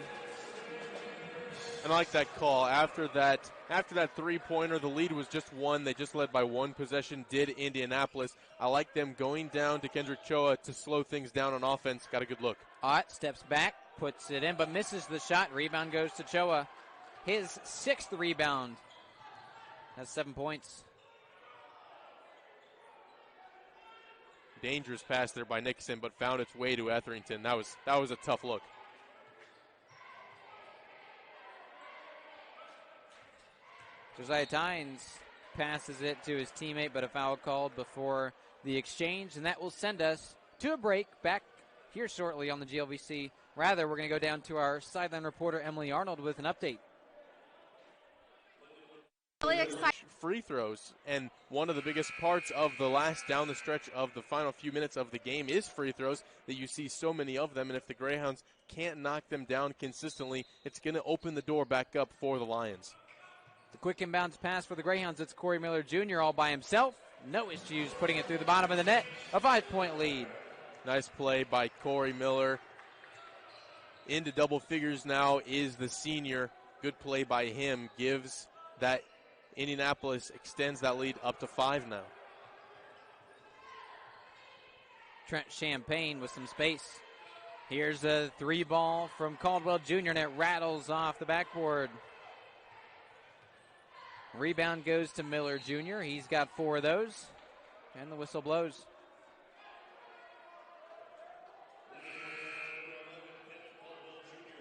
And I like that call. After that 3-pointer, the lead was just 1. They just led by 1 possession, did Indianapolis. I like them going down to Kendrick Choa to slow things down on offense. Got a good look.
Ott steps back, puts it in, but misses the shot. Rebound goes to Choa. His 6th rebound. That's 7 points.
Dangerous pass there by Nixon, but found its way to Etherington. That was a tough look.
Josiah Tynes passes it to his teammate, but a foul called before the exchange, and that will send us to a break. Back here shortly on the GLVC. Rather, we're going to go down to our sideline reporter, Emily Arnold, with an update.
Really excited.
Free throws, and one of the biggest parts of the last down the stretch of the final few minutes of the game is free throws, that you see so many of them, and if the Greyhounds can't knock them down consistently, it's going to open the door back up for the Lions.
The quick inbounds pass for the Greyhounds. It's Corey Miller Jr. all by himself. No issues putting it through the bottom of the net. A 5-point lead.
Nice play by Corey Miller. Into double figures now is the senior. Good play by him. Gives that Indianapolis, extends that lead up to 5 now.
Trent Champagne with some space. Here's a 3-ball from Caldwell Jr. and it rattles off the backboard. Rebound goes to Miller Jr. He's got 4 of those. And the whistle blows.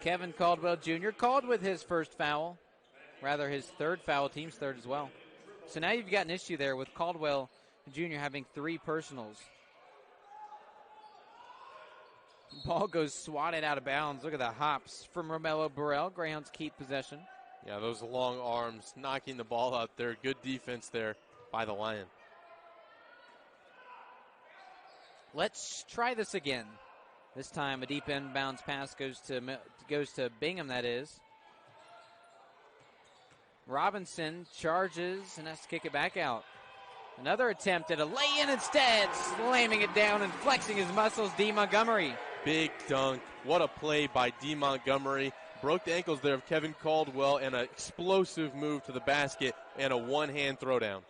Kevin Caldwell Jr. called with his first foul. Rather, his 3rd foul, team's 3rd as well. So now you've got an issue there with Caldwell Jr. having 3 personals. Ball goes swatted out of bounds. Look at the hops from Romello Burrell. Greyhounds keep possession.
Yeah, those long arms knocking the ball out there. Good defense there by the Lion.
Let's try this again. This time a deep inbounds pass goes to Bingham, that is. Robinson charges and has to kick it back out. Another attempt at a lay-in instead, slamming it down and flexing his muscles, D. Montgomery.
Big dunk. What a play by D. Montgomery. Broke the ankles there of Kevin Caldwell, and an explosive move to the basket and a one-hand throwdown.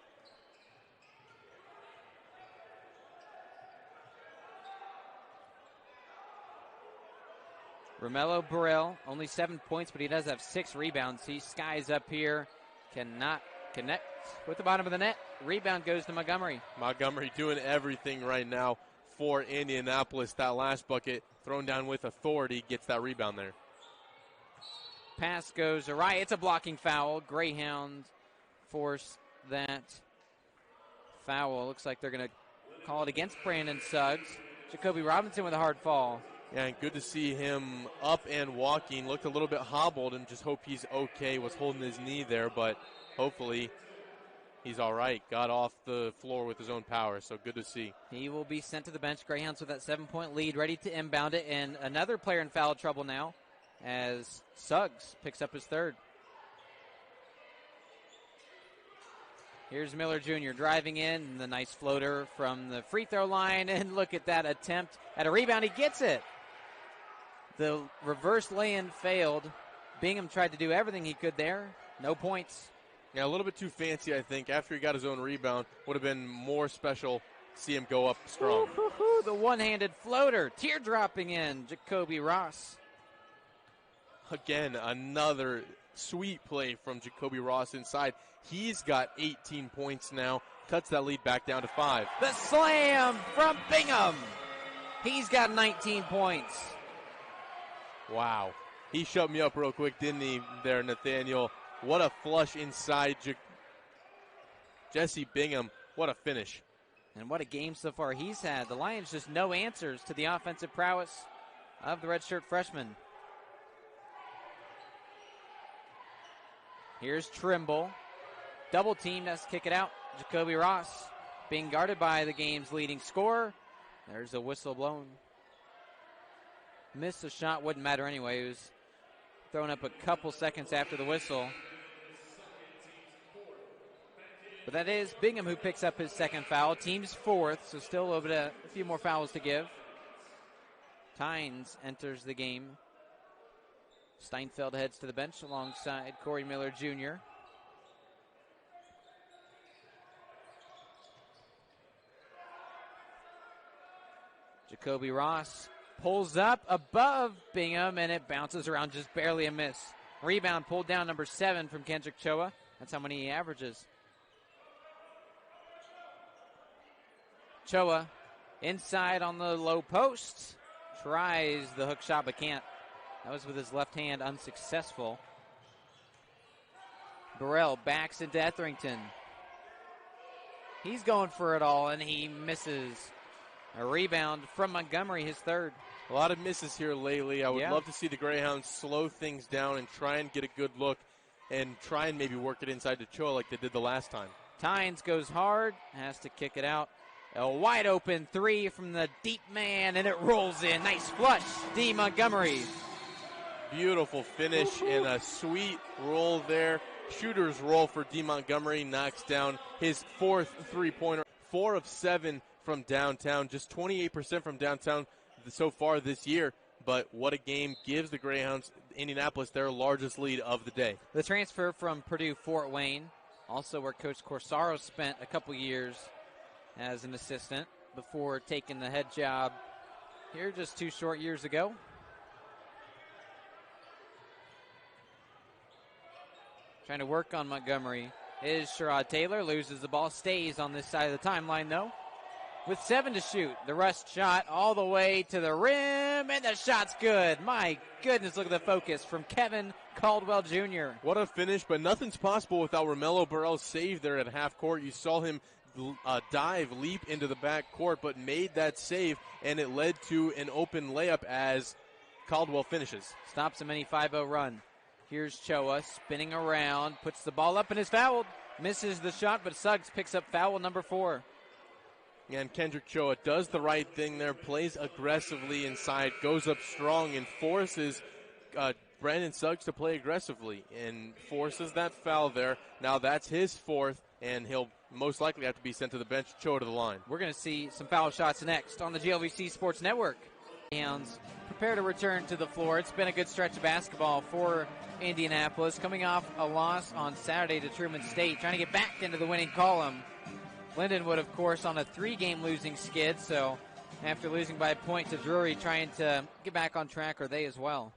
Romello Burrell, only 7 points, but he does have 6 rebounds. He skies up here, cannot connect with the bottom of the net. Rebound goes to Montgomery.
Montgomery doing everything right now for Indianapolis. That last bucket thrown down with authority gets that rebound there.
Pass goes awry. It's a blocking foul. Greyhounds force that foul. Looks like they're going to call it against Brandon Suggs. Jacoby Robinson with a hard fall.
Yeah, and good to see him up and walking. Looked a little bit hobbled, and just hope he's okay. Was holding his knee there, but hopefully he's all right. Got off the floor with his own power, so good to see.
He will be sent to the bench. Greyhounds with that 7-point lead, ready to inbound it, and another player in foul trouble now as Suggs picks up his third. Here's Miller Jr. driving in, the nice floater from the free throw line, and look at that attempt at a rebound. He gets it. The reverse lay-in failed. Bingham tried to do everything he could there. No points.
Yeah, a little bit too fancy, I think. After he got his own rebound, would have been more special to see him go up strong.
Ooh, the one-handed floater, teardropping in, Jacoby Ross.
Again, another sweet play from Jacoby Ross inside. He's got 18 points now, cuts that lead back down to 5.
The slam from Bingham. He's got 19 points.
Wow. He shut me up real quick, didn't he, there, Nathaniel? What a flush inside Jesse Bingham. What a finish.
And what a game so far he's had. The Lions just no answers to the offensive prowess of the redshirt freshman. Here's Trimble. Double team, has to kick it out. Jacoby Ross being guarded by the game's leading scorer. There's a whistle blown. Missed the shot, wouldn't matter anyway. It was thrown up a couple seconds after the whistle. But that is Bingham who picks up his second foul. Team's fourth, so still over a few more fouls to give. Tynes enters the game. Steinfeld heads to the bench alongside Corey Miller Jr. Jacoby Ross pulls up above Bingham, and it bounces around, just barely a miss. Rebound pulled down, number 7 from Kendrick Choa. That's how many he averages. Choa inside on the low post. Tries the hook shot, but can't. That was with his left hand, unsuccessful. Burrell backs into Etherington. He's going for it all, and he misses. A rebound from Montgomery, his third.
A lot of misses here lately. I would love to see the Greyhounds slow things down and try and get a good look and try and maybe work it inside to Choa like they did the last time.
Tynes goes hard, has to kick it out. A wide open three from the deep man, and it rolls in. Nice flush, D. Montgomery.
Beautiful finish and a sweet roll there. Shooter's roll for D. Montgomery, knocks down his fourth three-pointer. 4 of 7 from downtown, just 28% from downtown so far this year. But what a game, gives the Greyhounds, Indianapolis, their largest lead of the day.
The transfer from Purdue Fort Wayne, also where Coach Corsaro spent a couple years as an assistant before taking the head job here just 2 short years ago. Trying to work on Montgomery is Sherrod Taylor. Loses the ball, stays on this side of the timeline though. With 7 to shoot, the rust shot all the way to the rim, and the shot's good. My goodness, look at the focus from Kevin Caldwell Jr.
What a finish, but nothing's possible without Romello Burrell's save there at half court. You saw him dive, leap into the back court, but made that save, and it led to an open layup as Caldwell finishes.
Stops a mini 5-0 run. Here's Choa spinning around, puts the ball up and is fouled. Misses the shot, but Suggs picks up foul number 4.
And Kendrick Choa does the right thing there, plays aggressively inside, goes up strong, and forces Brandon Suggs to play aggressively and forces that foul there. Now that's his 4th, and he'll most likely have to be sent to the bench. Choa to the line.
We're going to see some foul shots next on the GLVC Sports Network. Hounds prepare to return to the floor. It's been a good stretch of basketball for Indianapolis, coming off a loss on Saturday to Truman State, trying to get back into the winning column. Lindenwood, of course, on a 3-game losing skid, so after losing by a point to Drury, trying to get back on track, are they as well?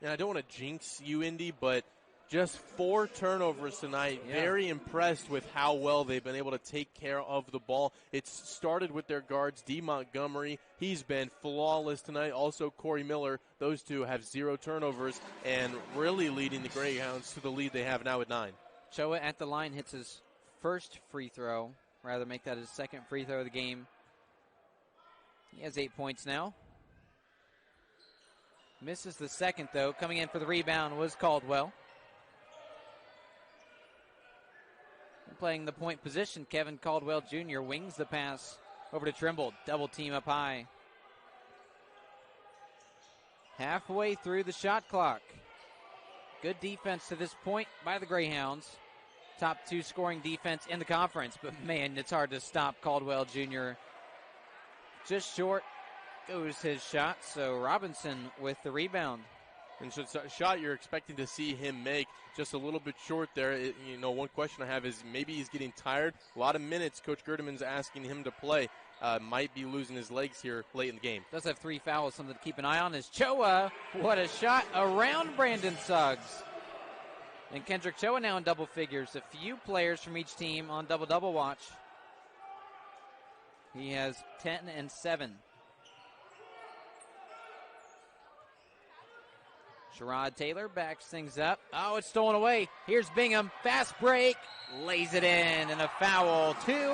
And I don't want to jinx you, Indy, but just 4 turnovers tonight.
Yeah.
Very impressed with how well they've been able to take care of the ball. It's started with their guards, D. Montgomery. He's been flawless tonight. Also, Corey Miller. Those two have 0 turnovers and really leading the Greyhounds to the lead they have now at 9.
Choa at the line hits his first free throw. Rather make that his second free throw of the game. He has 8 points now. Misses the second, though. Coming in for the rebound was Caldwell. Playing the point position, Kevin Caldwell Jr. wings the pass over to Trimble. Double team up high. Halfway through the shot clock. Good defense to this point by the Greyhounds. Top 2 scoring defense in the conference, but man, it's hard to stop Caldwell Jr. Just short goes his shot, so Robinson with the rebound.
And so it's a shot you're expecting to see him make, just a little bit short there. One question I have is maybe he's getting tired. A lot of minutes Coach Gerdeman's asking him to play. Might be losing his legs here late in the game.
Does have 3 fouls, something to keep an eye on is Choa. What a shot around Brandon Suggs. And Kendrick Choa now in double figures. A few players from each team on double-double watch. He has 10 and 7. Sherrod Taylor backs things up. Oh, it's stolen away. Here's Bingham. Fast break. Lays it in. And a foul. 2.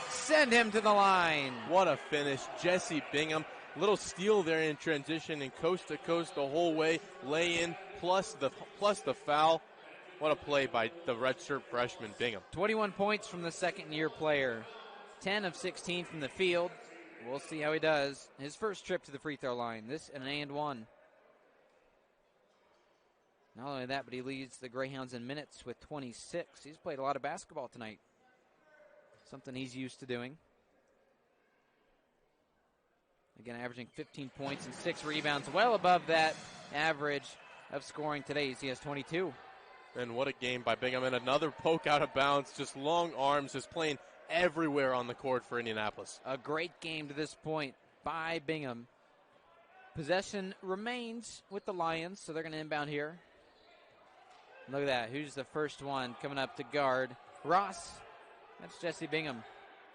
Send him to the line.
What a finish. Jesse Bingham. Little steal there in transition and coast to coast the whole way. Lay in plus the foul. What a play by the redshirt freshman Bingham.
21 points from the second-year player. 10 of 16 from the field. We'll see how he does. His first trip to the free throw line. This an and one. Not only that, but he leads the Greyhounds in minutes with 26. He's played a lot of basketball tonight. Something he's used to doing. Again, averaging 15 points and 6 rebounds. Well above that average of scoring today. He has 22.
And what a game by Bingham. And another poke out of bounds. Just long arms. Just playing everywhere on the court for Indianapolis.
A great game to this point by Bingham. Possession remains with the Lions, so they're going to inbound here. Look at that. Who's the first one coming up to guard? Ross. That's Jesse Bingham.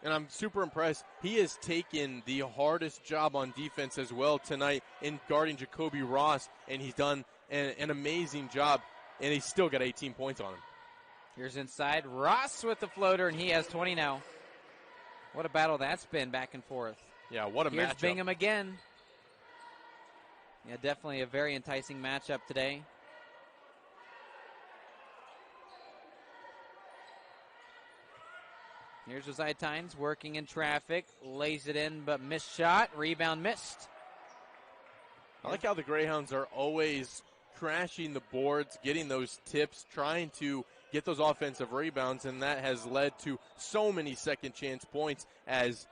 And I'm super impressed. He has taken the hardest job on defense as well tonight in guarding Jacoby Ross, and he's done an amazing job, and he's still got 18 points on him.
Here's inside. Ross with the floater, and he has 20 now. What a battle that's been back and forth.
Yeah, what a matchup.
Here's Bingham again. Yeah, definitely a very enticing matchup today. Here's Josiah Tynes working in traffic. Lays it in, but missed shot. Rebound missed.
I like how the Greyhounds are always crashing the boards, getting those tips, trying to get those offensive rebounds, and that has led to so many second chance points as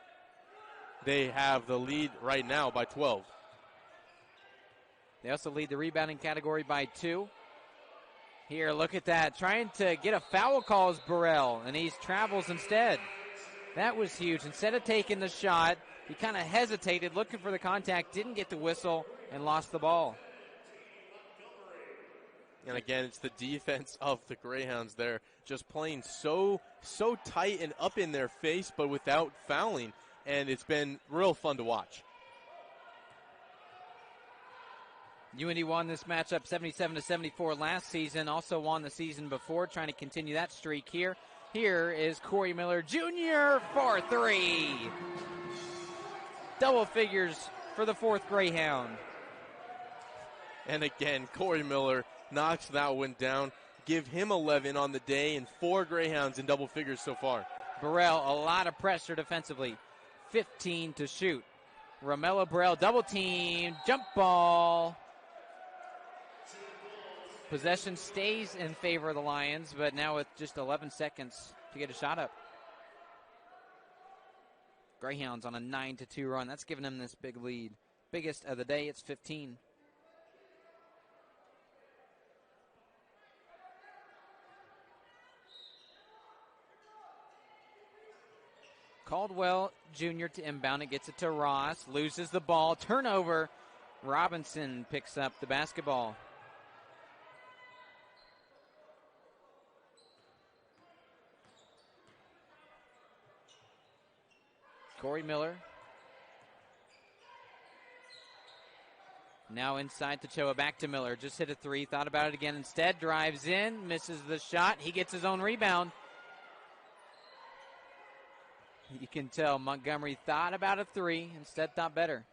they have the lead right now by 12.
They also lead the rebounding category by 2. Here, look at that. Trying to get a foul call is Burrell, and he travels instead. That was huge. Instead of taking the shot, he kind of hesitated, looking for the contact, didn't get the whistle, and lost the ball.
And again, it's the defense of the Greyhounds there, just playing so tight and up in their face, but without fouling, and it's been real fun to watch.
UND won this matchup 77-74 last season, also won the season before, trying to continue that streak here. Here is Corey Miller Jr. for 3. Double figures for the 4th Greyhound.
And again, Corey Miller knocks that one down. Give him 11 on the day and 4 Greyhounds in double figures so far.
Burrell, a lot of pressure defensively. 15 to shoot. Romello Burrell, double team, jump ball. Possession stays in favor of the Lions, but now with just 11 seconds to get a shot up. Greyhounds on a 9-2 run. That's giving them this big lead. biggest of the day. It's 15. Caldwell Jr. to inbound it, gets it to Ross, loses the ball, turnover. Robinson picks up the basketball. Corey Miller. Now inside to Choa, back to Miller. Just hit a three, thought about it again instead. Drives in, misses the shot. He gets his own rebound. You can tell Montgomery thought about a three, instead thought better.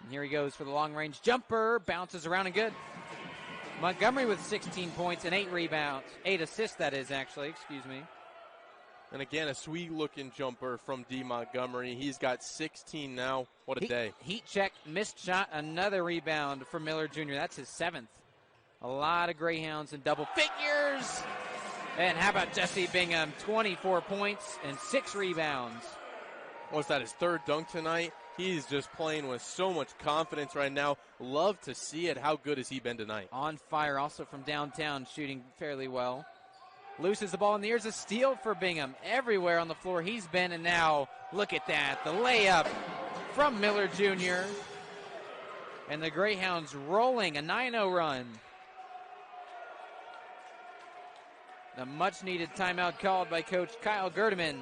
And here he goes for the long-range jumper. Bounces around and good. Montgomery with 16 points and 8 rebounds. 8 assists, that is, actually. Excuse me.
And again, a sweet-looking jumper from D. Montgomery. He's got 16 now. What a day.
Heat check, missed shot, another rebound for Miller Jr. That's his 7th. A lot of Greyhounds in double figures. And how about Jesse Bingham? 24 points and 6 rebounds.
Was that his 3rd dunk tonight? He's just playing with so much confidence right now. Love to see it. How good has he been tonight?
On fire, also from downtown, shooting fairly well. Loses the ball, and there's a steal for Bingham. Everywhere on the floor he's been, and now look at that. The layup from Miller Jr. And the Greyhounds rolling a 9-0 run. A much-needed timeout called by Coach Kyle Gerdeman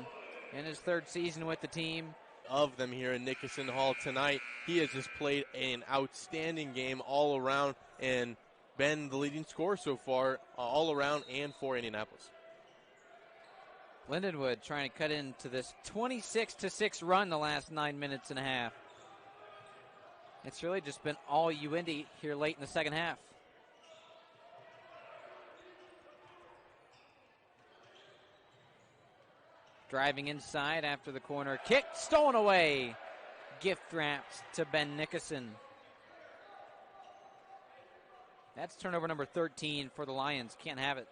in his 3rd season with the team.
Of them here in Nickerson Hall tonight. He has just played an outstanding game all around and been the leading scorer so far all around and for Indianapolis.
Lindenwood trying to cut into this 26-6 run the last 9 minutes and a half. It's really just been all UIndy here late in the second half. Driving inside after the corner kick, stolen away. Gift wrapped to Ben Nickerson. That's turnover number 13 for the Lions. Can't have it.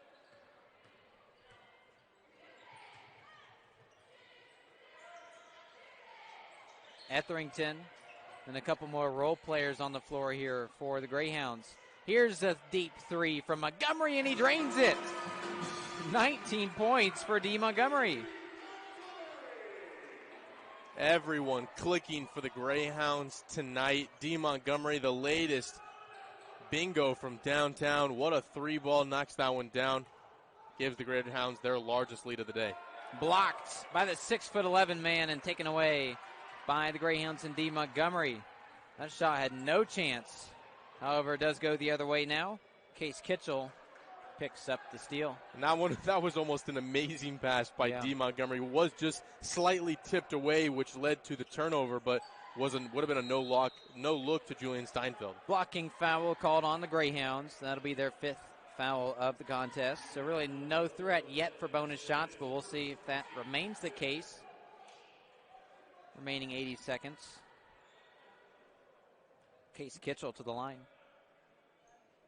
Etherington and a couple more role players on the floor here for the Greyhounds. Here's a deep three from Montgomery, and he drains it. 19 points for D. Montgomery.
Everyone clicking for the Greyhounds tonight. D. Montgomery, the latest bingo from downtown. What a 3-ball, knocks that one down. Gives the Greyhounds their largest lead of the day.
Blocked by the 6'11" man and taken away by the Greyhounds and D. Montgomery. That shot had no chance. However, it does go the other way now. Case Kitchell picks up the steal.
And that was almost an amazing pass by D. Montgomery. Was just slightly tipped away, which led to the turnover, but would have been a no look to Julian Steinfeld.
Blocking foul called on the Greyhounds. That'll be their 5th foul of the contest. So really no threat yet for bonus shots, but we'll see if that remains the case. Remaining 80 seconds. Case Kitchell to the line.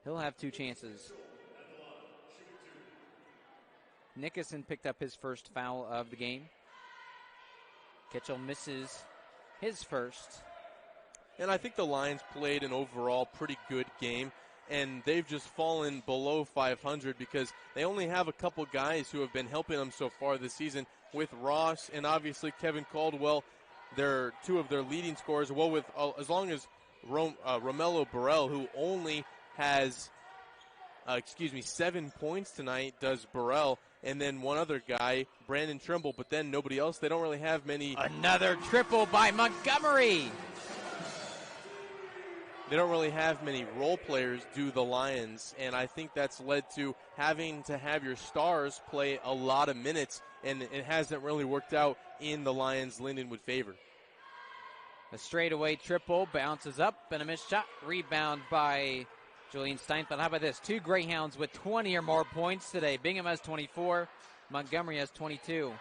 He'll have 2 chances. Nickerson picked up his 1st foul of the game. Kitchell misses his 1st.
And I think the Lions played an overall pretty good game, and they've just fallen below 500 because they only have a couple guys who have been helping them so far this season, with Ross and obviously Kevin Caldwell. They're 2 of their leading scorers. Well, with as long as Romello Burrell, who only has 7 points tonight, does Burrell. And then one other guy, Brandon Trimble, but then nobody else. They don't really have many.
Another triple by Montgomery.
They don't really have many role players, do the Lions, and I think that's led to having to have your stars play a lot of minutes, and it hasn't really worked out in the Lions' Lindenwood favor.
A straightaway triple, bounces up, and a missed shot. Rebound by Julian Steinfeld. How about this? 2 Greyhounds with 20 or more points today. Bingham has 24. Montgomery has 22.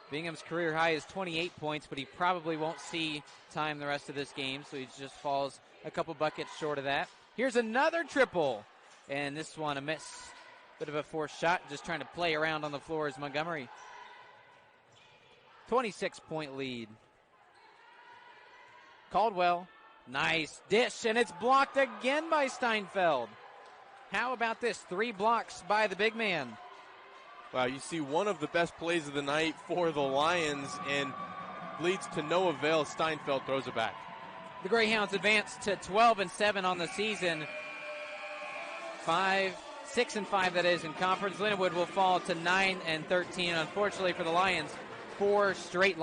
Bingham's career high is 28 points, but he probably won't see time the rest of this game, so he just falls a couple buckets short of that. Here's another triple, and this one a miss. Bit of a forced shot, just trying to play around on the floor is Montgomery. 26-point lead. Caldwell, nice dish, and it's blocked again by Steinfeld. How about this? 3 blocks by the big man.
Wow, you see one of the best plays of the night for the Lions, and leads to no avail. Steinfeld throws it back.
The Greyhounds advance to 12-7 on the season. 6-5 that is in conference. Lindenwood will fall to 9-13. Unfortunately for the Lions, 4 straight